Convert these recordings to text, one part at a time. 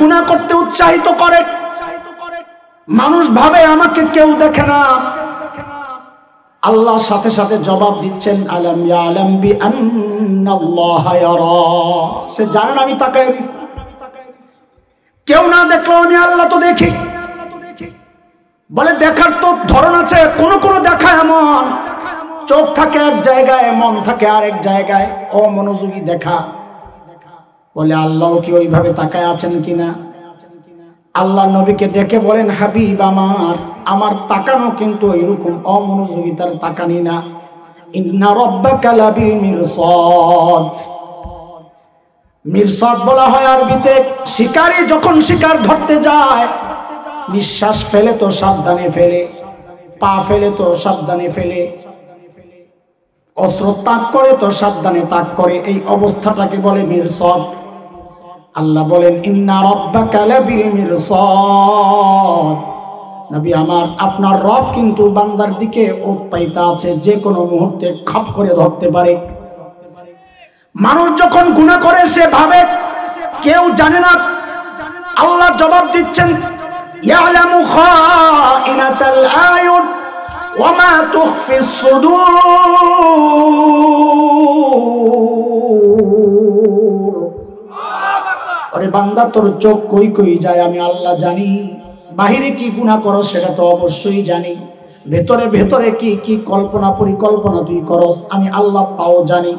গুনাহ করতে উৎসাহিত করে। মানুষ ভাবে আমাকে কেউ দেখে না, আল্লাহ সাথে সাথে জবাব দিচ্ছেন আলাম ইয়ালাম বিআন্নাল্লাহা ইয়ারা, সে জানেন আমি তাকায় রইছি, কেউ না দেখলেও আমি আল্লাহ তো দেখি। বলে দেখার তো ধরন আছে, কোন কোন দেখা এমন চোখ থাকে এক জায়গায়, মন থাকে আরেক জায়গায়, অমনোযোগী দেখা। বলে আল্লাহ কি ওইভাবে তাকায় আছেন কিনা? আল্লাহ নবীকে ডেকে বলেন, হাবিব আমার, আমার তাকানো কিন্তু এরকম অমনোযোগিতার তাকানি না। ইন্না রাব্বাকা লাবিল মিরসাদ। মিরসাদ বলা হয় আরবিতে, শিকারী যখন শিকার ধরতে যায়, নিঃশ্বাস ফেলে তো সাবধানে ফেলে, পা ফেলে তো সাবধানে ফেলে, অস্ত্র তাক করে তো সাবধানে তাক করে, এই অবস্থাটাকে বলে মিরসাদ। আল্লাহ বলেন ইন্না রাব্বাকা লাবিল মিরসাদ। নবী আমার, আপনার রব কিন্তু বান্দার দিকে ওত পাইতা আছে, যে কোনো মুহূর্তে খাপ করে ধরতে পারে। মানুষ যখন গুনাহ করে সে ভাবে কেউ জানে না, আল্লাহ জবাব দিচ্ছেন ইয়ালামু খাইনাতাল আয়ুন ওয়া মা তুখফিস সুদূর। আরে বান্দা, তোর চোখ কই কই যায় আমি আল্লাহ জানি। বাহিরে কি গুনাহ করো সেটা তো অবশ্যই জানি, ভেতরে ভেতরে কি কি কল্পনা পরিকল্পনা তুই করস আমি আল্লাহ তাও জানি।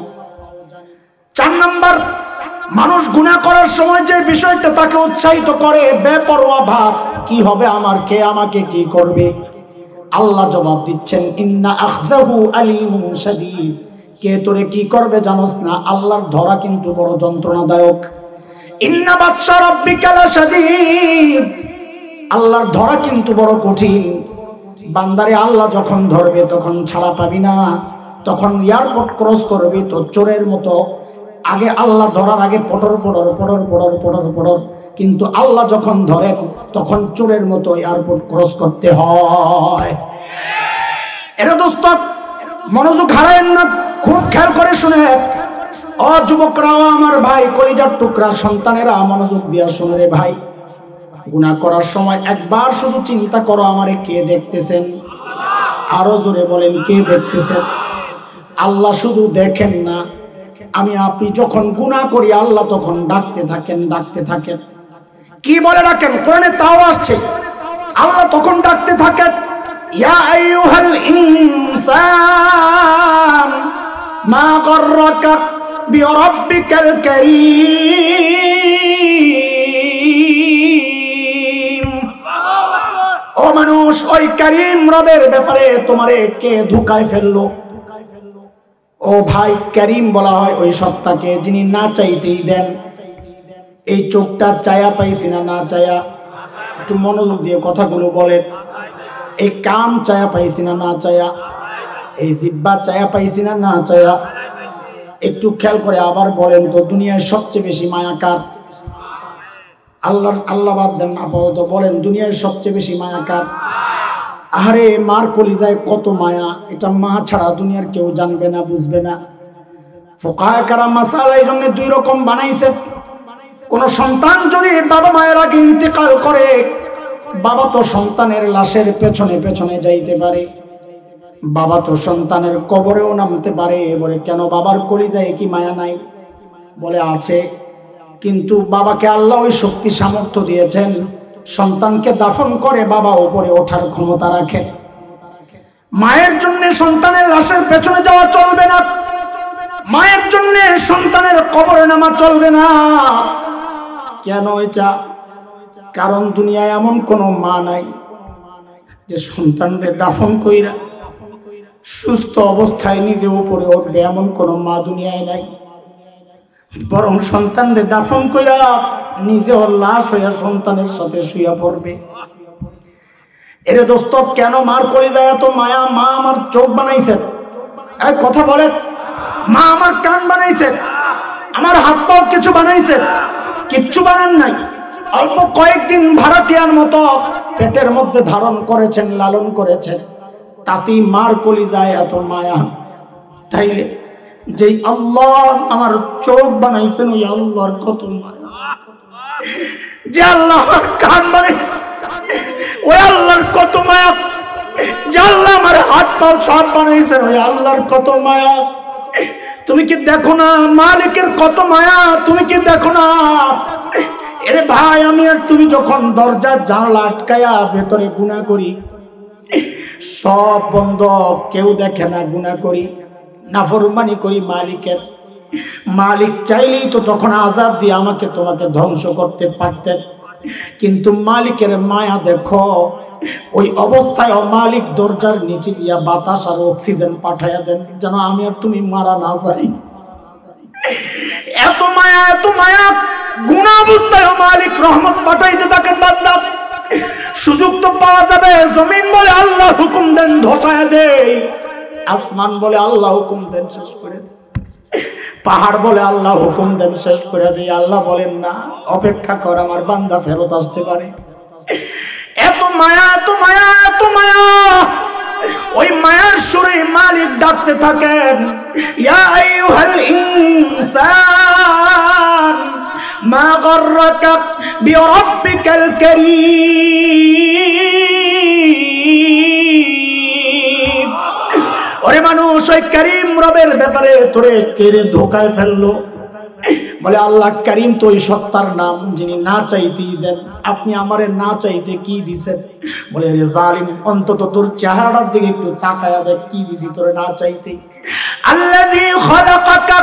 4 নাম্বার, মানুষ গুনাহ করার সময় যে বিষয়টা তাকে উৎসাহিত করে, বেপরোয়া ভাব, কি হবে আমার, কে আমাকে কি করবে। আল্লাহ জবাব দিচ্ছেন ইন্না আখযাহু আলীমুন শাদীদ। কে তোরে কি করবে জানোস না, আল্লাহর ধরা কিন্তু বড় যন্ত্রণাদায়ক। ইন্না বাতশা রাব্বিকা লাশাদীদ। আল্লাহর ধরা কিন্তু বড় কঠিন। বান্দারে আল্লাহ যখন ধরবে তখন ছাড়া পাবি না, তখন এয়ারপোর্ট ক্রস করবি তো চোরের মতো, আগে আল্লাহ ধরার আগে পটর পটর পটর পটর পটর পটর, কিন্তু আল্লাহ যখন ধরেন তখন চোরের মতো এয়ারপোর্ট ক্রস করতে হয়। এরা দোস্ত মনোযোগ হারায়েন না, খুব খেয়াল করে শুনে। ও যুবকরাও আমার ভাই, কলিজার টুকরা সন্তানেরা মনোযোগ দিয়া শুনে রে ভাই, গুনাহ করার সময় একবার শুধু চিন্তা করো আমারে কে দেখতেছেন। আরো জোরে বলেন, কে দেখতেছেন? আল্লাহ শুধু দেখেন না, আমি আপনি যখন গুনাহ করি আল্লাহ তখন ডাকতে থাকেন, ডাকতে থাকেন। কি বলে ডাকেন? কোরআনে তাও আসছে, আল্লাহ তখন ডাকতে থাকেন ইয়া আইয়ুহাল ইনসান মা গাররাকা বিরাব্বিকাল কারীম। ও মানুষ, ওই কারীম রবের ব্যাপারে তোমারে কে ধোঁকায় ফেললো? ও ভাই, কারীম বলা হয় ওই সত্তাকে যিনি না চাইতেই দেন। এই চোখটা চায়া পাইছি না, না চায়া? একটু মনোযোগ দিয়ে কথাগুলো বলেন। এই কান চায়া পাইছি না, না চায়া? এই জিহ্বা চায়া পাইছি না, না চায়া? একটু খেয়াল করে আবার বলেন তো, দুনিয়ায় সবচেয়ে বেশি মায়া কার? আল্লাহ বাদ দেন আপাতত, বলেন দুনিয়ায় সবচেয়ে বেশি মায়া কার? আরে মার কলিজায় কত মায়া, এটা মা ছাড়া দুনিয়ার কেউ জানবে না, বুঝবে না। ফুকাহায়ে কেরাম মাসালা এই জন্য 2 রকম বানাইছে। কোন সন্তান যদি বাবা মায়ের আগে ইন্তেকাল করে, বাবা তো সন্তানের লাশের পেছনে পেছনে যাইতে পারে, বাবা তো সন্তানের কবরেও নামতে পারে। বলে কেন, বাবার কলিজায় কি মায়া নাই? বলে আছে, কিন্তু বাবাকে আল্লাহ ওই শক্তি সামর্থ্য দিয়েছেন, সন্তানকে দাফন করে বাবা উপরে ওঠার ক্ষমতা রাখেন। মায়ের জন্য সন্তানের লাশের পেছনে যাওয়া চলবে না, মায়ের জন্য সন্তানের কবরে নামা চলবে না। কেন এটা? কারণ দুনিয়ায় এমন কোন মা নাই যে সন্তানকে দাফন কইরা সুস্থ অবস্থায় নিজে উপরে উঠবে, এমন কোন মা দুনিয়ায় নাই। বরং সন্তানকে দাফন কইরা নিজে লাশ হইয়া সন্তানের সাথে শুইয়া পড়বে। এরে দোস্ত, কেন মার কলিজায় এত মায়া? মা আমার চোখ বানাইছেন, এক কথা বলেন। মা আমার কান বানাইছেন, আমার হাত পাও কিছু বানাইছেন? কিচ্ছু বানান নাই। অল্প কয়েকদিন ভাড়াটিয়ার মতো পেটের মধ্যে ধারণ করেছেন, লালন করেছেন, তাতেই মার কলিজায় এত মায়া। তাইলে যেই আল্লাহ আমার চোখ বানাইছেন ওই আল্লাহর কত মায়া। যে আল্লাহ আমার কান বানাইছে, ওই আল্লাহর কত মায়া। যে আল্লাহ আমার হাত পাও সব বানাইছেন, ওই আল্লাহর কত মায়া। তুমি কি দেখো না মালিকের কত মায়া? তুমি কি দেখো না? এরে ভাই, আমি আর তুমি যখন দরজা জানলা আটকায়া ভেতরে গুনাহ করি, সব বন্ধ, কেউ দেখে না, গুনাহ করি, নাফরমানি করি মালিকের। মালিক চাইলেই তো তখন আযাব দিয়ে আমাকে তোমাকে ধ্বংস করতে পারতেন, কিন্তু মালিকের মায়া দেখো। ওই অবস্থায় মালিক দরজার নিচে দিয়া বাতাস আর অক্সিজেন পাঠাইয়া দেন, যেন আমি আর তুমি মারা না যাই। এত মায়া, এত মায়া। গুনাহ অবস্থায় মালিক রহমত পাঠাইতে থাকেন বান্দা। সুযোগ তো পাওয়া যাবে। জমিন বলে আল্লাহ হুকুম দেন ধসায়া দেয়, আসমান বলে আল্লাহ হুকুম দেন শেষ করে দেয়, পাহাড় বলে আল্লাহ হুকুম দেন শেষ করে দেয়। আল্লাহ বলেন না, অপেক্ষা কর, আমার বান্দা ফেরত আসতে পারে। এত মায়া, এত মায়া, এত মায়া। ওই মায়ার সুরে মালিক ডাকতে থাকেন, ইয়া আইয়ুহাল ইনসান মা গাররাকা বিরাব্বিকাল কারীম। ওরে মানুষ, ওই করিম রবের ব্যাপারে তোরে কেড়ে ধোকায় ফেললো। বলে আল্লাহ করিম তো ওই সত্তার নাম যিনি না চাইতেই দেন। আপনি আমারে না চাইতে কি দিছেন? বলে রে জালিম, অন্তত তোর চেহারাটার দিকে একটু তাকায়া দেখ, কি দিছি তোরে না চাইতে। আল্লাযী খালাকাকা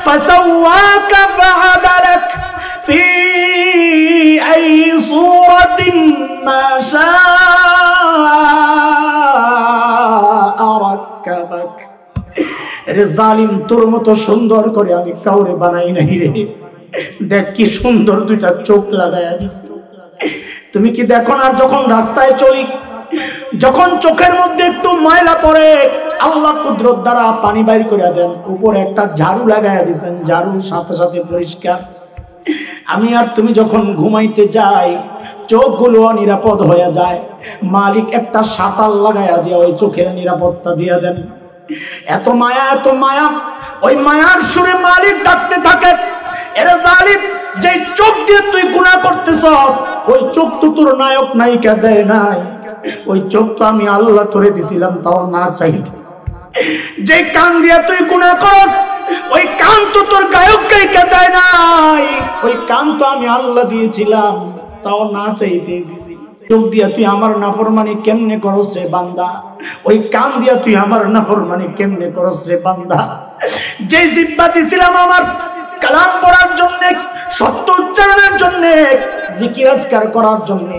ফাসাওয়াকা ফাআদালাক ফি আই সূরাতিন মা শাআ রাক্কাবাক। রে জালিম, তোর মতো সুন্দর করে আমি কাউরে বানাই নাই রে। দেখ কি সুন্দর দুইটা চোখ লাগায়া দিছি। তুমি কি দেখো না? যখন রাস্তায় চলি, যখন চোখের মধ্যে একটু ময়লা পড়ে, আল্লাহ কুদরত দ্বারা পানি বাইর করে দেন, উপরে একটা ঝাড়ু লাগায়া দিছেন, ঝাড়ুর সাথে সাথে পরিষ্কার। আমি আর তুমি যখন ঘুমাইতে যাই, চোখগুলো নিরাপদ হয়ে যায়, মালিক একটা শাটার লাগায়া দিয়ে ওই চোখের নিরাপত্তা দিয়ে দেন। এত মায়া, এত মায়া। ওই মায়ার সুরে মালিক ডাকতে থাকে, এরে জালিম, যে চোখ দিয়ে তুই গুনাহ করতেছস, ওই চোখ তো তোর নায়ক নায়িকা দেয় নাই, ওই চোখ তো আমি আল্লাহ তোরে দিছিলাম, তাও না চাইতে। যে কান দিয়ে তুই গুনাহ করস, ওই কান তো তোর গায়ক গায়িকা দেয় নাই, ওই কান তো আমি আল্লাহ দিয়েছিলাম, তাও না চাইতে দিছি। চোখ দিয়া তুই আমার নাফরমানি কেমনে করস রে বান্দা? ওই কান দিয়া তুই আমার নাফরমানি কেমনে করস রে বান্দা? যে জিহ্বা দিছিলাম আমার কালাম পড়ার জন্য, সত্য উচ্চারণের জন্য, জিকির আজকার করার জন্য,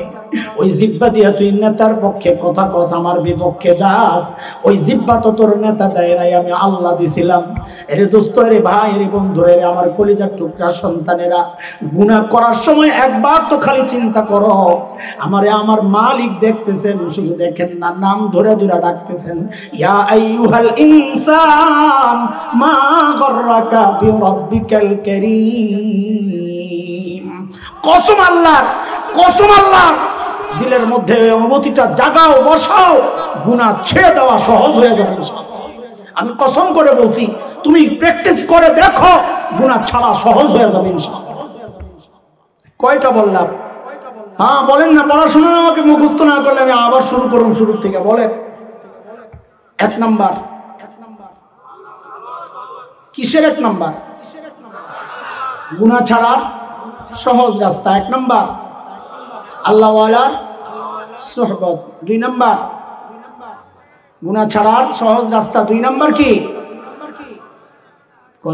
ওই জিহ্বা দিয়া তুই নেতার পক্ষে কথা কস, আমার বিপক্ষে যাস, ওই জিহ্বা তো তোর নেতা দেয় নাই, আমি আল্লাহ দিছিলাম। এরে দোস্ত, এরে ভাই, এরে বন্ধু, এরে আমার কলিজার টুকরা সন্তানেরা, গুনাহ করার সময় একবার তো খালি চিন্তা করো, আমারে আমার মালিক দেখতেছেন। শুধু দেখেন না, নাম ধরে ধরে ডাকতেছেন, ইয়া আইয়ুহাল ইনসান মা গাররাকা বিরাব্বিকাল কারীম। কসম আল্লাহ, কসম আল্লাহ, দিলের মধ্যে অনুভূতিটা জাগাও, বসাও, গুনাহ ছেড়ে দেওয়া সহজ হয়ে যাবে। আমি কসম করে বলছি, তুমি প্র্যাকটিস করে দেখো, গুনাহ ছাড়া সহজ হয়ে যাবে ইনশাআল্লাহ। কয়টা বললাম? হ্যাঁ বলেন না, পড়াশোনা আমাকে মুখস্থ না করলে আমি আবার শুরু করুন শুরু থেকে। বলেন, 1 নাম্বার। কিসের 1 নাম্বার? গুনাহ ছাড়ার সহজ রাস্তা 1 নাম্বার, আল্লাহওয়ালার সোহবত। 2 নাম্বার, গুনাহ ছাড়ার সহজ রাস্তা। 2 নাম্বার কি?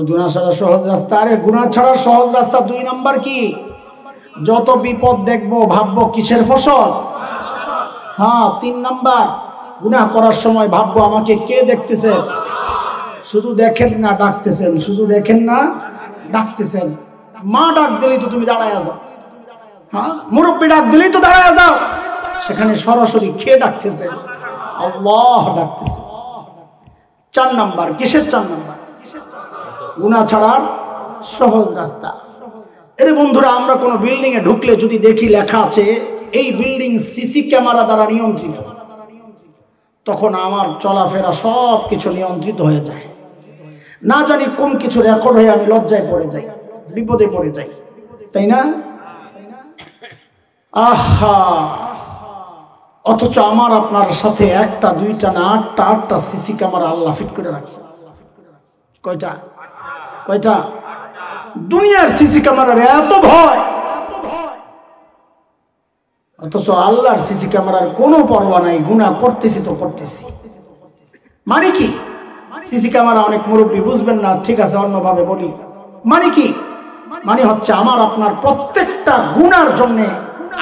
গুনাহ ছাড়ার সহজ রাস্তা। আরে গুনাহ ছাড়ার সহজ রাস্তা 2 নাম্বার কি? যত বিপদ দেখবো ভাববো কিসের ফসল? হ্যাঁ। 3 নাম্বার, গুনাহ করার সময় ভাববো আমাকে কে দেখতেছে? শুধু দেখেন না ডাকতেছেন, শুধু দেখেন না ডাকতেছেন। মা ডাক দিলেই তো তুমি দাঁড়ায় যাও, হ্যাঁ, মুরব্বী ডাক দিলেই তো দাঁড়ায় যাও, সেখানে সরাসরি খেয়ে ডাকতেছে, আল্লাহ ডাকতেছে। 4 নাম্বার, কিসের 4 নাম্বার? গুনাহ ছাড়ার সহজ রাস্তা। এর বন্ধুরা, আমরা কোনো বিল্ডিং এ ঢুকলে যদি দেখি লেখা আছে এই বিল্ডিং সিসি ক্যামেরা দ্বারা নিয়ন্ত্রিত, তখন আমার চলাফেরা সব কিছু নিয়ন্ত্রিত হয়ে যায়। না জানি কোন কিছু রেকর্ড হয়ে আমি লজ্জায় পড়ে যাই, বিপদে পড়ে যাই, তাই না? আহা, অথচ আমার আপনার সাথে একটা দুইটা না আটটা সিসি ক্যামেরা আল্লাহ ফিট করে রাখছে। কয়টা? কয়টা? দুনিয়ার সিসি ক্যামেরার এত ভয়, অথচ আল্লাহর সিসি ক্যামেরার কোনো পরোয়া নাই। গুনাহ করতেছি তো করতেছি। মানে কি? সিসি ক্যামেরা অনেক মুরব্বী বুঝবেন না, ঠিক আছে অন্যভাবে বলি। মানে কি? মানে হচ্ছে আমার আপনার প্রত্যেকটা গুনার জন্য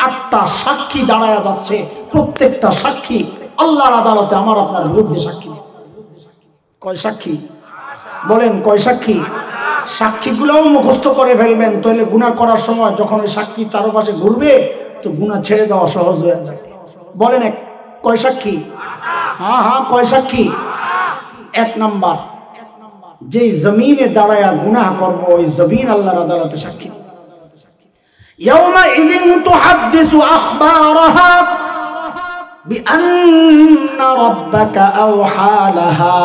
8টা সাক্ষী দাঁড়ায়া যাচ্ছে। প্রত্যেকটা সাক্ষী আল্লাহর আদালতে আমার আপনার বিরুদ্ধে সাক্ষী। কয় সাক্ষী? বলেন কয় সাক্ষী? সাক্ষীগুলোও মুখস্থ করে ফেলবেন, তাহলে গুনাহ করার সময় যখন ওই সাক্ষী চারপাশে ঘুরবে তো গুনাহ ছেড়ে দেওয়া সহজ হয়ে যাবে। বলেন কয় সাক্ষী? হ্যাঁ হ্যাঁ, কয় সাক্ষী? 1 নাম্বার, যেই জমিনে দাঁড়ায়া গুনাহ করব ওই জমিন আল্লাহর আদালতে সাক্ষী। ইয়াউমা ইযিন তুহাদ্দিসু আখবারাহা বিআন্না রাব্বাকা আওহা লাহা।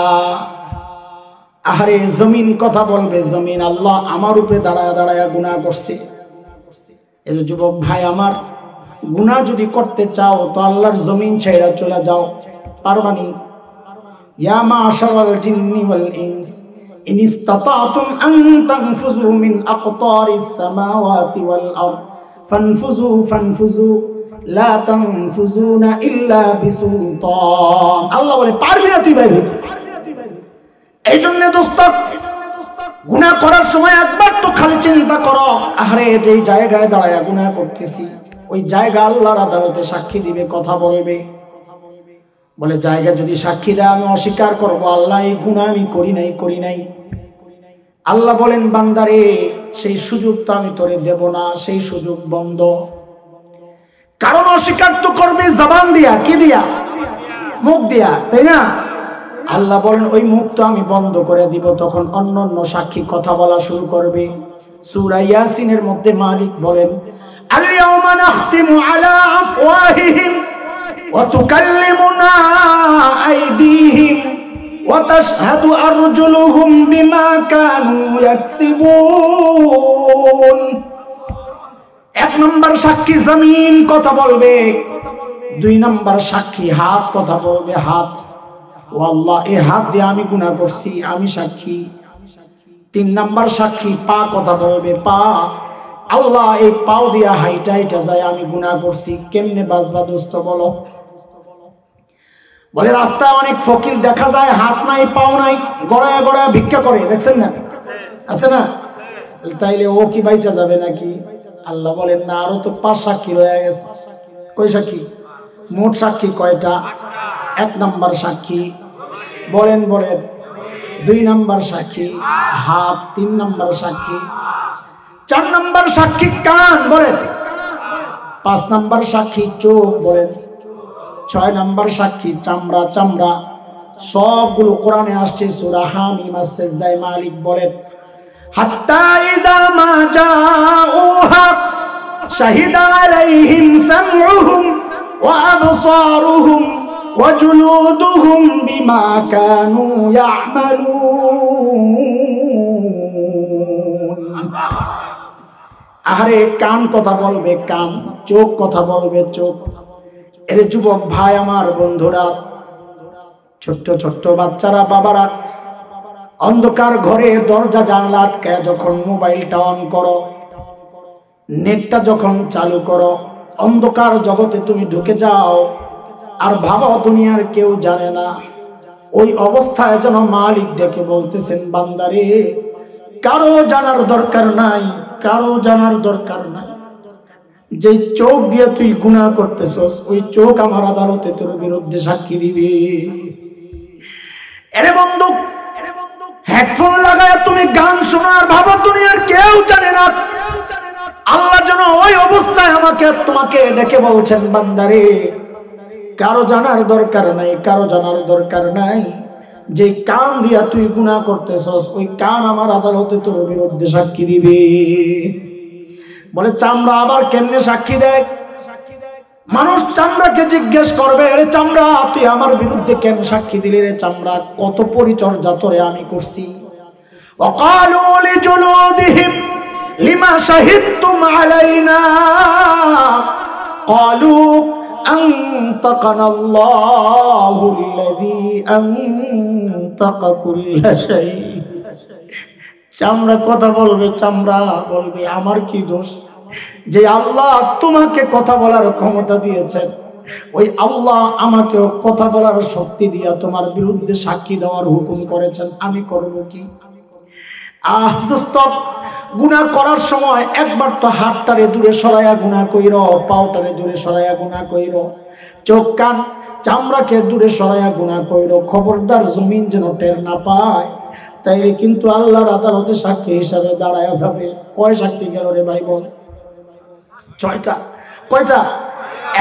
আরে জমিন কথা বলবে, জমিন আল্লাহ আমার উপরে দাঁড়ায়া দাঁড়ায়া গুনাহ করছে। এর যুবক ভাই আমার, গুনাহ যদি করতে চাও তো আল্লাহর জমিন ছেড়ে চলে যাও। পারবানি? ইয়া মাশারাল জিন্নি ওয়াল ইনস ইন ইসতাতাতুম আন তানফুযু মিন আকতারিস সামাওয়াতি ওয়াল আরদ ফানফুযু ফানফুযু লা তানফুযুনা ইল্লা বিসুলতান। আল্লাহ বলে পারবি না তুই বাইরে হইতে। এই জন্য দোস্ত, গুনাহ করার সময় একবার তো খালি চিন্তা করো, আরে যেই জায়গায় দাঁড়ায়া গুনাহ করতেছি ওই জায়গা আল্লাহর আদালতে সাক্ষী দিবে, কথা বলবে। বলে জায়গা যদি সাক্ষী দেয় আমি অস্বীকার করব, আল্লাহ এই গুনাহ আমি করি নাই। আল্লাহ বলেন বান্দারে সেই সুযোগ তো আমি তোরে দেব না, সেই সুযোগ বন্ধ। কারণ অস্বীকার তো করবে জবান দিয়া, কি দিয়া? মুখ দিয়া, তাই না? আল্লাহ বলেন ওই মুখ তো আমি বন্ধ করে দিব, তখন অন্যান্য সাক্ষী কথা বলা শুরু করবে। সূরা ইয়াসিনের মধ্যে মালিক বলেন আল-ইয়াওমা নাখতিমু আলা আফওয়াহিহিম ওয়া তুকাল্লিমুনা আইদিহিম ওয়া তাশহাদু আরজুলুহুম বিমা কানু ইয়াকসিবুন। 1 নাম্বার সাক্ষী জমিন কথা বলবে, 2 নাম্বার সাক্ষী হাত কথা বলবে। হাত, ও আল্লাহ এই হাত দিয়ে আমি গুনাহ করছি, আমি সাক্ষী। 3 নাম্বার সাক্ষী পা কথা বলবে, পা, আল্লাহ এই পাও দিয়া হাইটা হাইটা যায় আমি গুনাহ করছি। কেমনে বাঁচবা দোস্ত বলো? বলে রাস্তায় অনেক ফকির দেখা যায়, হাত নাই পাও নাই, গড়ায় গড়ায় ভিক্ষা করে, দেখছেন না? আছে না? তাইলে ও কি বাইচা যাবে নাকি? আল্লাহ বলেন না, আরো তো 5 সাক্ষী রয়ে গেছে। কয় সাক্ষী? মোট সাক্ষী কয়টা? 1 নাম্বার সাক্ষী বলেন 2 নাম্বার সাক্ষী হাত, 3 নাম্বার সাক্ষী, 4 নাম্বার সাক্ষী কান বলেন, 5 নাম্বার সাক্ষী চোখ বলেন, 6 নাম্বার সাক্ষী চামড়া। সবগুলো কোরআনে আসছে। সূরা হামিম আস-সাজদায় মালিক বলেন হাত্তা ইযা মা জাউহা শাহিদা আলাইহিম সামউহুম ওয়া আবসারুহুম ওয়া জুলুদুহুম বিমা কানু ইয়ামালুন। আরে কান কথা বলবে কান, চোখ কথা বলবে চোখ। এর যুবক ভাই আমার, বন্ধুরা, ছোট্ট ছোট্ট বাচ্চারা, বাবারা, অন্ধকার ঘরে দরজা জানলা আটকায় যখন মোবাইলটা অন করো, নেটটা যখন চালু করো, অন্ধকার জগতে তুমি ঢুকে যাও আর ভাবো দুনিয়ার কেউ জানে না। ওই অবস্থায় যেন মালিক ডেকে বলতেছেন বান্দারে কারো জানার দরকার নাই, কারো জানার দরকার নাই। যে চোখ দিয়ে তুই গুনাহ করতেছস ওই চোখ আমার আদালতে তোর বিরুদ্ধে সাক্ষী দিবে। এরে বন্ধু, হেডফোন লাগায় তুমি গান শোনার ভাবো দুনিয়ার কেউ জানে না। আল্লাহ যেন ওই অবস্থায় আমাকে তোমাকে ডেকে বলছেন বান্দারে কারো জানার দরকার নাই, কারো জানার দরকার নাই। যে কান দিয়া তুই গুনাহ করতেছস ওই কান আমার আদালতে তোর বিরুদ্ধে সাক্ষী দিবে। বলে চামড়া আবার কেমনে সাক্ষী দেয়? মানুষ চামড়াকে জিজ্ঞেস করবে, রে চামড়া তুই আমার বিরুদ্ধে কেন সাক্ষী দিলি? রে চামড়া কত পরিচর্যা তোরে আমি করছি। ওয়াকালু লিজুলুদিহিম লিমা শাহিদতুম আলাইনা ক্বালু আনতাকানা আল্লাহুল্লাযী আনতাকা কুল্লা শাই। চামড়া কথা বলবে, চামড়া বলবে আমার কি দোষ যে আল্লাহ তোমাকে কথা বলার ক্ষমতা দিয়েছেন, ওই আল্লাহ আমাকেও কথা বলার শক্তি দিয়া তোমার বিরুদ্ধে সাক্ষী দেওয়ার হুকুম করেছেন, আমি করব কি? দোস্ত, গুনাহ করার সময় একবার তো হাতটারে দূরে সরাইয়া গুনাহ কইর, পাওটারে দূরে সরাইয়া গুনাহ কইর, চোখ কান চামড়াকে দূরে সরাইয়া গুনাহ কইর। খবরদার জমিন যেন টের না পায়, তাইলে কিন্তু আল্লাহর আদালতে সাক্ষী হিসাবে দাঁড়ায়া যাবে। কয় সাক্ষী গেল রে ভাই বল? 6টা। কয়টা?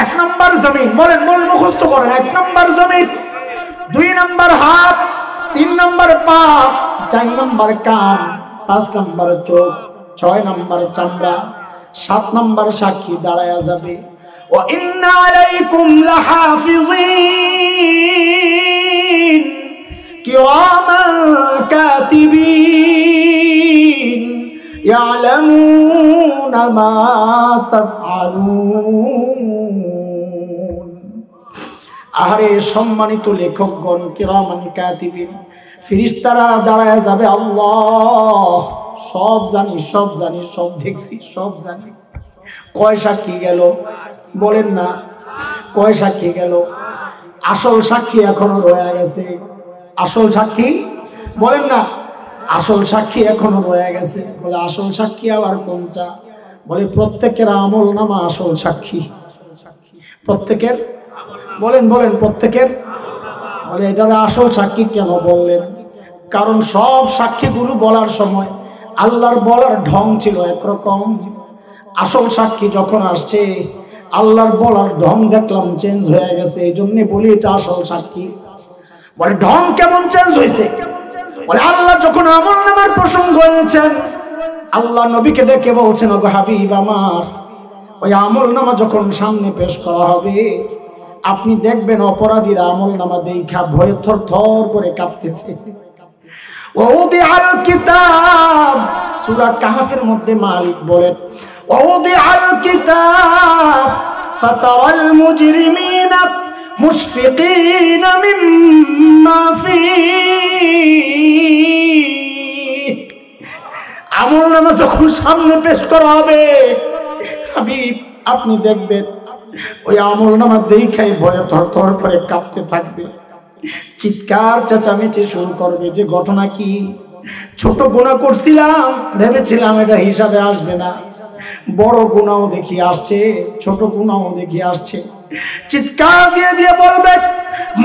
1 নাম্বার জমিন, বলেন বলেন, মুখস্থ করেন। 1 নাম্বার জমিন, 2 নাম্বার হাত, 3 নাম্বার পা, 4 নাম্বার কান, 5 নাম্বার চোখ, 6 নাম্বার চামড়া, 7 নাম্বার সাক্ষী দাঁড়ায়া যাবে। ওয়া ইন্না আলাইকুম লাহাফিজিন কিরামান কাতিবিন ইয়ালামুনা মা তাফআলুন। আরে সম্মানিত লেখকগণ, কিরামান কাতিবিন, ফেরেশতারা দাঁড়ায় যাবে, আল্লাহ সব জানি, সব জানি, সব দেখছি, সব জানি। কয় সাক্ষী গেল বলেন না? কয় সাক্ষী গেল? আসল সাক্ষী এখনো রয়ে গেছে। আসল সাক্ষী বলেন না? আসল সাক্ষী এখনো রয়ে গেছে। বলে আসল সাক্ষী আবার কোনটা? বলে প্রত্যেকের আমল নামা আসল সাক্ষী। প্রত্যেকের, বলেন বলেন, প্রত্যেকের। বলে এটার আসল সাক্ষী কেন বললেন? কারণ সব সাক্ষীগুলো বলার সময় আল্লাহর বলার ঢং ছিল একরকম, আসল সাক্ষী যখন আসছে আল্লাহর বলার ঢং দেখলাম চেঞ্জ হয়ে গেছে, এই জন্য বলি এটা আসল সাক্ষী। বলে ঢং কেমন চেঞ্জ হয়েছে? বলে আল্লাহ যখন আমলনামার প্রসঙ্গ হয়েছেন, আল্লাহ নবীকে ডেকে বলছেন, ওগো হাবিব আমার, ওই আমলনামা যখন সামনে পেশ করা হবে আপনি দেখবেন অপরাধীরা আমলনামা দেখা ভয়ে থরথর করে কাঁপতেছে। ওয়াউদিআল কিতাব, সূরা কাহফের মধ্যে মালিক বলেন, ওয়াউদিআল কিতাব ফাতারাল মুজরিমিনা মুশফিকিনা মিম্মা ফীহি। আমলনামা যখন সামনে পেশ করা হবে হাবিব আপনি দেখবেন ওই আমলনামা দেখাই ভয়ে থরথর করে কাঁপতে থাকবে, চিৎকার চেঁচামেচি শুরু করবে যে ঘটনা কি? ছোট গুনাহ করছিলাম, ভেবেছিলাম এটা হিসাবে আসবে না, বড় গুনাহ দেখি আসছে, ছোট গুনাহ দেখি আসছে। চিৎকার দিয়ে দিয়ে বলবে,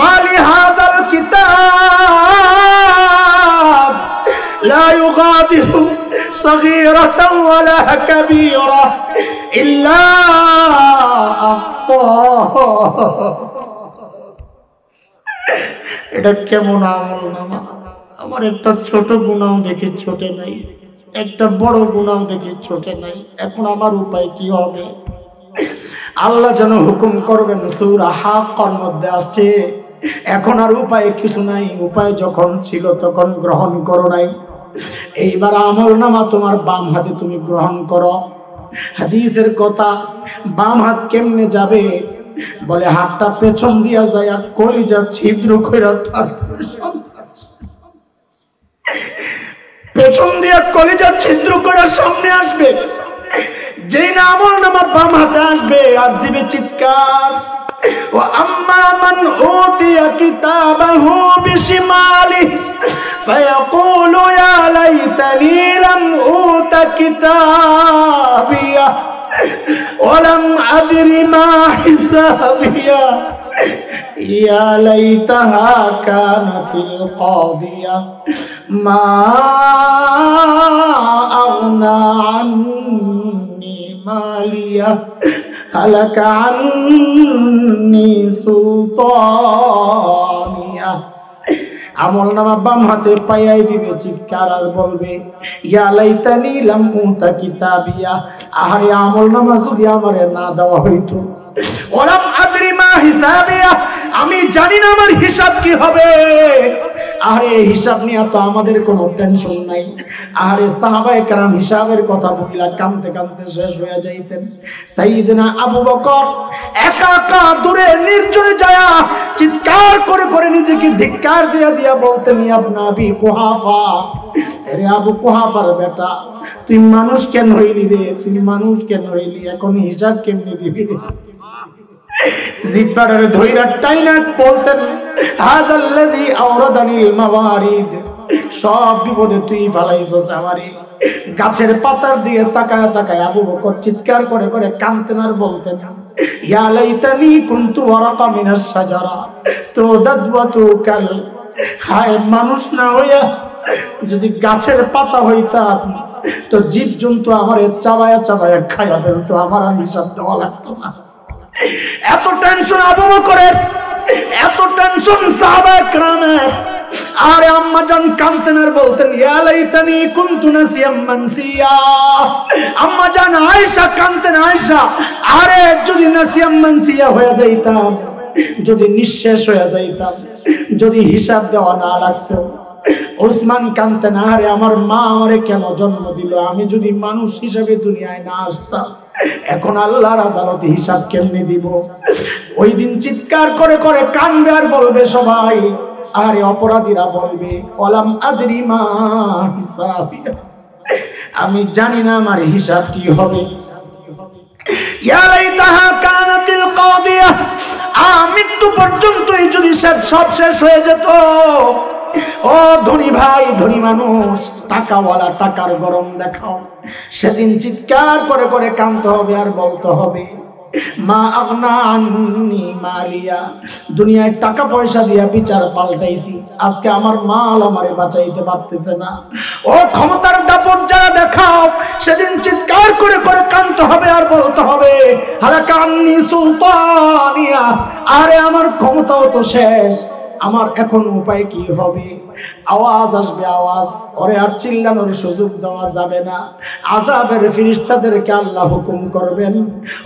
মালি হাযাল কিতাব লা ইউগাদিরু সগীরাতান ওয়ালা কাবীরা ইল্লা আহসাহা। এটা কেমন আমলনামা? আমার একটা ছোট গুনাহ দেখি ছোটে নাই, একটা বড় গুনাহ দেখি ছোটে নাই, এখন আমার উপায় কি হবে? আল্লাহ যেন হুকুম করবেন, সূরা হাক্কার মধ্যে আসছে, এখন আর উপায় কিছু নাই, উপায় যখন ছিল তখন গ্রহণ করো নাই, এইবার আমলনামা তোমার বাম হাতে তুমি গ্রহণ করো। হাদিসের কথা, বাম হাত কেমনে যাবে? বলে হাতটা পেছন দিয়া যায় আর কলিজা ছিদ্র কইরা, তারপরে পেছন দিয়া কলিজা ছিদ্র করে সামনে আসবে। যেই না আমলনামা বাম হাতে আসবে আর দিবে চিৎকার, ওয়া আম্মা মান উতিয়া কিতাবাহু বিশিমালিহি ফায়াকুলু ইয়া লাইতানি লাম উতা কিতাবিয়া ওয়া লাম আদরি মা হিসাবিয়া ইয়া লাইতাহা কানাতিল কাদিয়া মা আগনা আন্নি মালিয়া হালাকা আন্নি সুলতানিয়া। আমলনামা বাম হাতে পাইয়াই দিবে চিৎকার আর বলবে, ইয়া লাইতানি লাম উতা কিতাবিয়া, আরে আমলনামা যদি আমারে না দেওয়া হইতো, ওয়ালাম আদরি মা হিসাবিয়া, আমি জানি না আমার হিসাব কি হবে, আরে হিসাব নিয়ে তো আমাদের কোনো টেনশন নাই। আরে সাহাবায়ে কেরাম হিসাবের কথা বইলা কানতে কানতে শেষ হয়ে যাইতেন। সাইয়েদনা আবু বকর একা একা দূরে নির্জনে যায়া চিৎকার করে করে নিজেকে ধিক্কার দিয়া দিয়া বলতেন, ইবনে আবি কুহাফা, আরে আবু কুহাফার বেটা, তুই মানুষ কেন হইলি রে? তুই মানুষ কেন হইলি? এখন হিসাব কেমনে দিবি রে? জিব্বাটারে ধইরা টাইনা বলতেন, হাযাল্লাযী আওরাদানিল মাওয়ারিদ, সব বিপদে তুই ফালাইছস আমারে। গাছের পাতার দিকে তাকায় তাকায় আবু বকর চিৎকার করে করে কাঁদতেন আর বলতেন, ইয়া লাইতানি কুনতু ওয়ারাকা মিনাশ শাজারা তুদাদওয়াতু কাল, হায় মানুষ না হইয়া যদি গাছের পাতা হইতাম তো জীবজন্তু আমারে চাবায়া চাবায়া খাইয়া ফেলতো, আমার আর হিসাব দেওয়া লাগতো না। এত টেনশন আবু বকরের, এত টেনশন সাহাবায়ে কেরামের। আরে আম্মা জান কাঁদতেন আর বলতেন, ইয়া লাইতানি কুনতু নাসিয়াম মানসিয়া। আম্মা জান আয়েশা কাঁদতেন, আয়েশা আরে যদি নাসিয়াম মানসিয়া হয়ে যাইতাম, যদি নিঃশেষ হয়ে যাইতাম, যদি হিসাব দেওয়া না লাগতো। ওসমান কাঁদতেন, আরে আমার মা আমারে কেন জন্ম দিল? আমি যদি মানুষ হিসেবে দুনিয়ায় না আসতাম, এখন আল্লাহর আদালতে হিসাব কেমনে দিব? ওই দিন চিৎকার করে করে কাঁদবে আর বলবে সবাই, আরে অপরাধীরা বলবে, ওয়ালাম আদরি মা হিসাবি, আমি জানি না আমার হিসাব কি হবে। ইয়া লাইতাহা কানাতিল কাদিয়া, মৃত্যু পর্যন্তই যদি সব শেষ হয়ে যেত। ও ধনী ভাই, ধনী মানুষ, টাকাওয়ালা টাকার গরম দেখাও, সেদিন চিৎকার করে করে কাঁদতে হবে আর বলতে হবে, মা আগনা আন্নি মালিয়া, দুনিয়ায় টাকা পয়সা দিয়া বিচার পাল্টাইছি, আজকে আমার মাল আমারে বাঁচাইতে পারতেছে না। ও ক্ষমতার দাপট যারা দেখাও, সেদিন চিৎকার করে করে কাঁদতে হবে আর বলতে হবে, হালাকা আন্নি সুলতানিয়া, আরে আমার ক্ষমতাও তো শেষ, আমার এখন উপায় কি হবে? আওয়াজ আসবে, আওয়াজ, ওরে আর চিল্লানোর সুযোগ দেওয়া যাবে না। আযাবের ফেরেশতাদেরকে আল্লাহ হুকুম করবেন,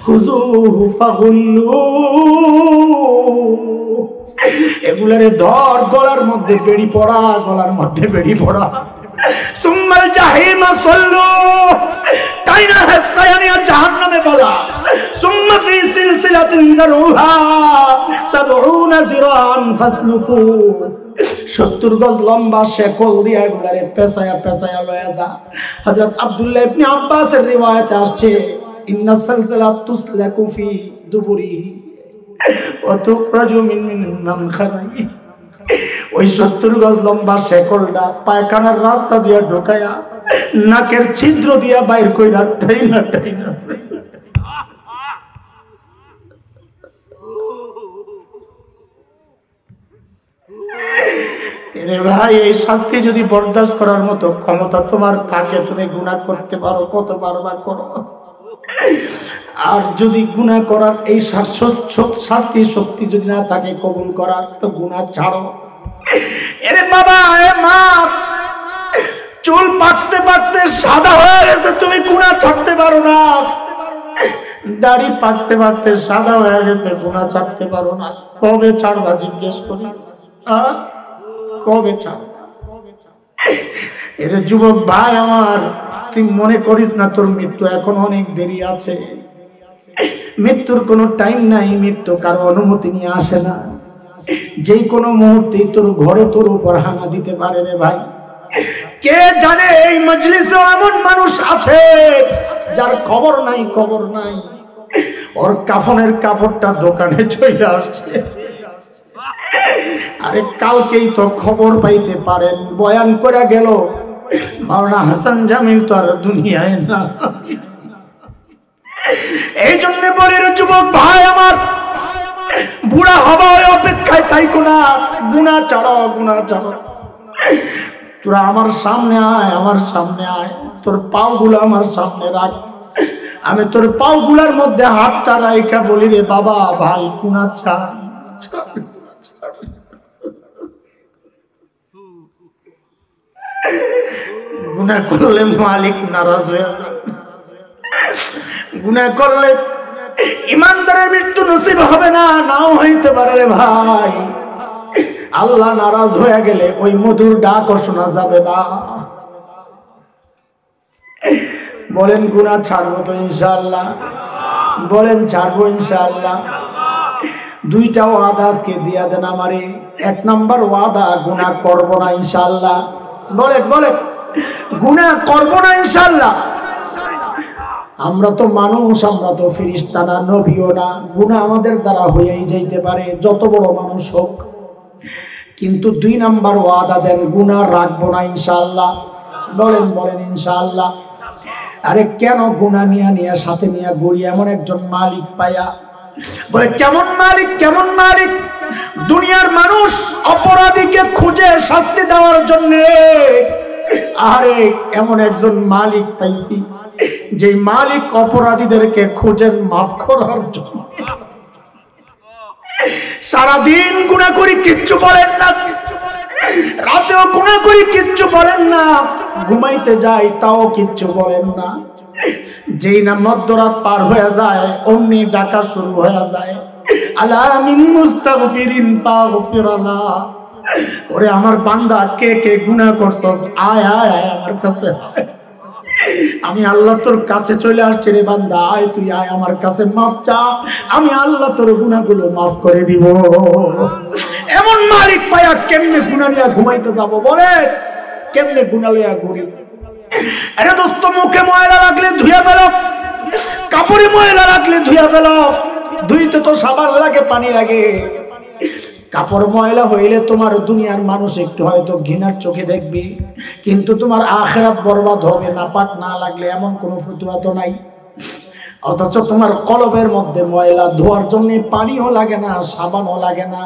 খুযুহু ফাগুল্লু, এগুলারে ধর, গলার মধ্যে বেড়ি পড়া, গলার মধ্যে বেড়ি পড়া। সুম্মাল জাহিমা সাল্লু, কাইনা হাসায়ানিয়া জাহান্নামে ফেলা। সুম্মা ফি সিলসিলাতিন যারউহা ৭০ যিরাআন ফাসলুকু, ৭০ গজ লম্বা শেকল দিয়া এগুলারে পেঁচায়া পেঁচায়া লয়া যা। হযরত আব্দুল্লাহ ইবনে আব্বাসের রিওয়ায়াতে আসছে, ইন্না সালসালাত তুসলাকু ফি দুবুরিহি ওয়া তুখরাজু মিন মানখারিহি, ওই ৭০ গজ লম্বা শেকলটা পায়খানার রাস্তা দিয়া ঢোকায়া নাকের ছিদ্র দিয়া বাইর কইরা টাইনা টাইনা। রে ভাই, এই শাস্তি যদি বরদাস্ত করার মতো ক্ষমতা তোমার থাকে, তুমি গুনাহ করতে পারো, কত পারবা করো। আর যদি গুনাহ করার এই শাস্তি শক্তি যদি না থাকে কবুল করার, তো গুনাহ ছাড়ো। এরে বাবা, এ মা, চুল পাকতে পাকতে সাদা হয়ে গেছে, তুমি গুনাহ ছাড়তে পারো না। দাড়ি পাকতে পাকতে সাদা হয়ে গেছে, গুনাহ ছাড়তে পারো না। কবে ছাড়বা জিজ্ঞেস করি, কবে ছাড়বা? এরে যুবক ভাই আমার, তুই মনে করিস না তোর মৃত্যু এখন অনেক দেরি আছে। মৃত্যুর কোনো টাইম নাই, মৃত্যু কারো অনুমতি নিয়ে আসে না। যেই কোনো মুহূর্তে তোর ঘরে তোর উপর হানা দিতে পারে রে ভাই। কে জানে এই মজলিসে এমন মানুষ আছে যার খবর নাই, খবর নাই, ওর কাফনের কাপড়টা দোকানে চলে আসছে। আরে কালকেই তো খবর পাইতে পারেন, বয়ান করে গেল মাওলানা হাসান জামিল তো আর দুনিয়ায় না। এই জন্য বলি রে যুবক ভাই আমার, বুড়া হবার অপেক্ষায় থাইকো না, গুনাহ ছাড়ো, গুনাহ ছাড়ো। তোরা আমার সামনে আয়, আমার সামনে আয়, তোর পাওগুলো আমার সামনে রাখ, আমি তোর পাওগুলার মধ্যে হাতটা রাইখা বলি, রে বাবা ভাই, গুনাহ ছাড়। গুনাহ করলে মালিক নারাজ হয়ে যান, গুনাহ করলে ইমানদারের মৃত্যু নসিব হবে না, নাও হইতে পারে রে ভাই। আল্লাহ নারাজ হয়ে গেলে ওই মধুর ডাকও শোনা যাবে না। বলেন গুনাহ ছাড়বো তো ইনশাআল্লাহ? বলেন ছাড়বো ইনশাআল্লাহ? দুইটা ওয়াদা আজকে দিয়া দেন আমারে। এক নাম্বার ওয়াদা, গুনাহ করব না ইনশাআল্লাহ। বলেন বলেন, গুনাহ করব না ইনশাআল্লাহ। আমরা তো মানুষ, আমরা তো ফেরেশতা না, নবীও না। গুনাহ আমাদের দ্বারা হয়েই যাইতে পারে, যত বড় মানুষ হোক। কিন্তু দুই নাম্বার ওয়াদা দেন, গুনাহ রাখবো না ইনশাআল্লাহ। বলেন বলেন ইনশাআল্লাহ। আরে কেন গুনাহ নিয়ে সাথে নিয়ে ঘুরি এমন একজন মালিক পায়া? বলে কেমন মালিক, কেমন মালিক? দুনিয়ার মানুষ অপরাধীকে খুঁজে শাস্তি দেওয়ার জন্য, আরে এমন একজন মালিক পাইছি যে মালিক অপরাধীদেরকে খুঁজেন মাফ করার জন্য। সারাদিন গুনাহ করি কিচ্ছু বলেন না, রাতেও গুনাহ করি কিচ্ছু বলেন না, ঘুমাইতে যাই তাও কিচ্ছু বলেন না। যেই না মধ্যরাত পার হয়ে যায় অমনি ডাকা শুরু হয়ে যায়, আলা মিন মুস্তাগফিরিন ফাগফিরানা। ওরে আমার বান্দা, কে কে গুনাহ করছস, আয় আয় আয় আমার কাছে। আমি আল্লাহ তোর কাছে চলে আসছি রে বান্দা, আয় তুই আয় আমার কাছে, মাফ চা, আমি আল্লাহ তোর গুনাহগুলো মাফ করে দিব। এমন মালিক পায়া কেমনে গুনাহ নিয়ে ঘুমাইতে যাব? বলে কেমনে গুনাহ লইয়া ঘুরি? আরে দোস্ত, মুখে ময়লা লাগলে ধুইয়া ফেলো, কাপড়ে ময়লা লাগলে ধুইয়া ফেলো। ধুইতে তো সাবান লাগে, পানি লাগে। কাপড় ময়লা হইলে তোমার দুনিয়ার মানুষ একটু হয়তো ঘৃণার চোখে দেখবে, কিন্তু তোমার আখিরাত বরবাদ হবে নাপাক না লাগলে, এমন কোনো ফতুয়া তো নাই। অথচ তোমার কলবের মধ্যে ময়লা, ধোয়ার জন্য পানিও লাগে না, সাবানও লাগে না,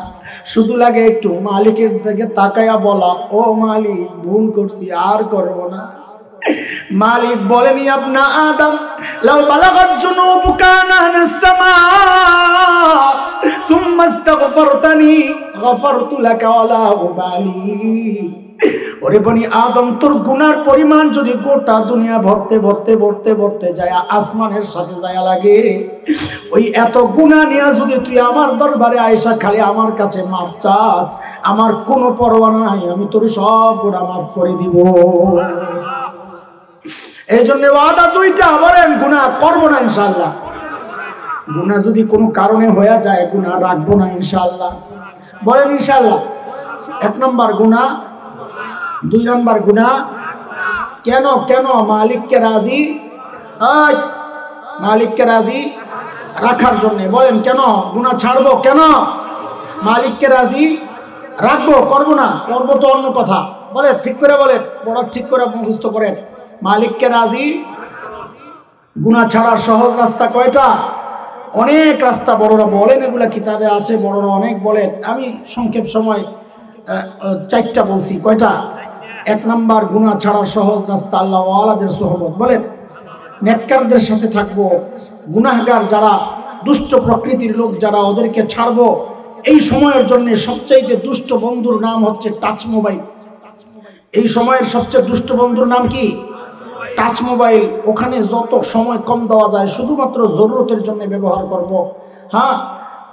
শুধু লাগে একটু মালিকের দিকে তাকায়া বলা, ও মালিক ভুল করছি, আর করব না। মালিক বলেনি আপনা আদম লাউ বালাগাত যুনুবুকা আনাস সামা সুম্মা ইস্তাগফারতানি গফারতু লাকা ওয়ালা উবালি। ওরে বনি আদম, তোর গুনার পরিমাণ যদি গোটা দুনিয়া ভরতে ভরতে ভরতে ভরতে যায় আসমানের সাথে যায় লাগে, ওই এত গুনাহ নিয়ে যদি তুই আমার দরবারে আয়েশা খালি আমার কাছে মাফ চাস, আমার কোনো পরোয়া নাই, আমি তোর সব গুনাহ মাফ করে দিব। এই জন্য ওয়াদা দুইটা, বলেন গুনাহ করবো না ইনশাআল্লাহ। গুনাহ যদি কোনো কারণে হয়ে যায়, গুনাহ রাখবো না ইনশাআল্লাহ। বলেন ইনশাআল্লাহ। এক নম্বর গুনাহ, দুই নম্বর গুনাহ কেন কেন? মালিককে রাজি, মালিককে রাজি রাখার জন্য। বলেন কেন গুনাহ ছাড়বো? কেন? মালিককে রাজি রাখবো, করবো না। করবো তো অন্য কথা। বলে ঠিক করে বলেন, বড় ঠিক করে মুখস্থ করেন। মালিককে রাজি, গুনাহ ছাড়ার সহজ রাস্তা কয়টা? অনেক রাস্তা বড়রা বলেন, এগুলা কিতাবে আছে, বড়রা অনেক বলেন। আমি সংক্ষেপ সময় চারটা বলছি। কয়টা? এক নাম্বার, গুনাহ ছাড়ার সহজ রাস্তা আল্লাহ ওয়ালাদের সোহবত। বলেন নেককারদের সাথে থাকবো, গুনাহগার যারা দুষ্ট প্রকৃতির লোক যারা, ওদেরকে ছাড়বো। এই সময়ের জন্য সবচাইতে দুষ্ট বন্ধুর নাম হচ্ছে টাচ মোবাইল। এই সময়ের সবচেয়ে দুষ্ট বন্ধুর নাম কি? Touch mobile. ওখানে যত সময় কম দেওয়া যায়, শুধুমাত্র জরুরতের জন্য ব্যবহার করব। হ্যাঁ,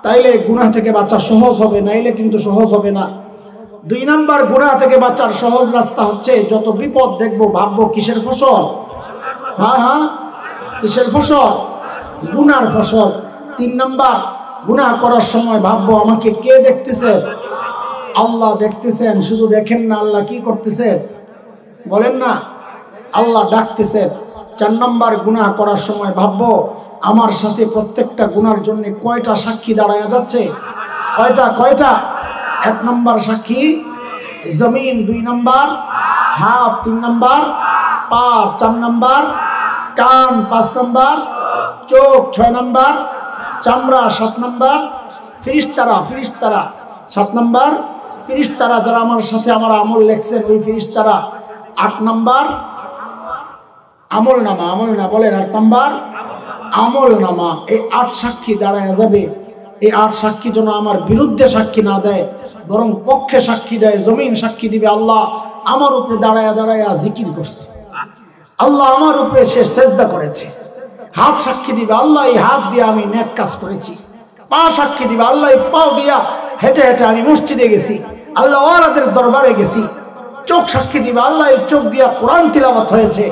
তাইলে গুনাহ থেকে বাঁচা সহজ হবে, নাইলে কিন্তু সহজ হবে না। দুই নাম্বার, গুনাহ থেকে বাঁচার সহজ রাস্তা হচ্ছে যত বিপদ দেখবো ভাববো কিসের ফসল? হ্যাঁ হ্যাঁ, কিসের ফসল? গুনার ফসল। তিন নাম্বার, গুনাহ করার সময় ভাববো আমাকে কে দেখতেছেন? আল্লাহ দেখতেছেন। শুধু দেখেন না, আল্লাহ কি করতেছেন? বলেন না, আল্লাহ ডাকতেছেন। চার নাম্বার, গুনাহ করার সময় ভাববো আমার সাথে প্রত্যেকটা গুনার জন্য কয়টা সাক্ষী দাঁড়ায়া যাচ্ছে? কয়টা? কয়টা? এক নাম্বার সাক্ষী জমিন, দুই নাম্বার হাত, তিন নাম্বার পা, চার নাম্বার কান, পাঁচ নাম্বার চোখ, ছয় নাম্বার চামড়া, সাত নাম্বার ফিরিস্তারা। ফিরিস্তারা সাত নাম্বার, ফিরিস্তারা যারা আমার সাথে আমার আমল লেখছেন ওই ফিরিস্তারা। আট নাম্বার আমল নামা। আমল না, বলেন আট নাম্বার আমল নামা। এই আট সাক্ষী দাঁড়ায় যাবে। এই আট সাক্ষী যেন আমার বিরুদ্ধে সাক্ষী না দেয়, বরং পক্ষে সাক্ষী দেয়। জমিন সাক্ষী দিবে আল্লাহ আমার উপরে দাঁড়ায়া দাঁড়ায়া জিকির করছে, আল্লাহ আমার উপরে সে সেজদা করেছে। হাত সাক্ষী দিবে আল্লাহ এই হাত দিয়ে আমি নেক কাজ করেছি। পা সাক্ষী দিবে আল্লাহ এই পাও দিয়া হেঁটে হেঁটে আমি মসজিদে গেছি। আল্লাহ ওয়ালাদের দরবারে গেছি, চোখ সাক্ষী দিবে আল্লাহ এই চোখ দিয়া কোরআন তিলাওয়াত হয়েছে,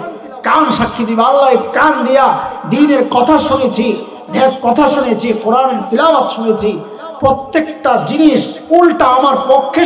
কান সাক্ষী দিবে আল্লাহ এই কান দিয়া দ্বীনের কথা শুনেছি, নেক কথা শুনেছি, কোরআনের তিলাওয়াত শুনেছি। প্রত্যেকটা জিনিস উল্টা আমার পক্ষে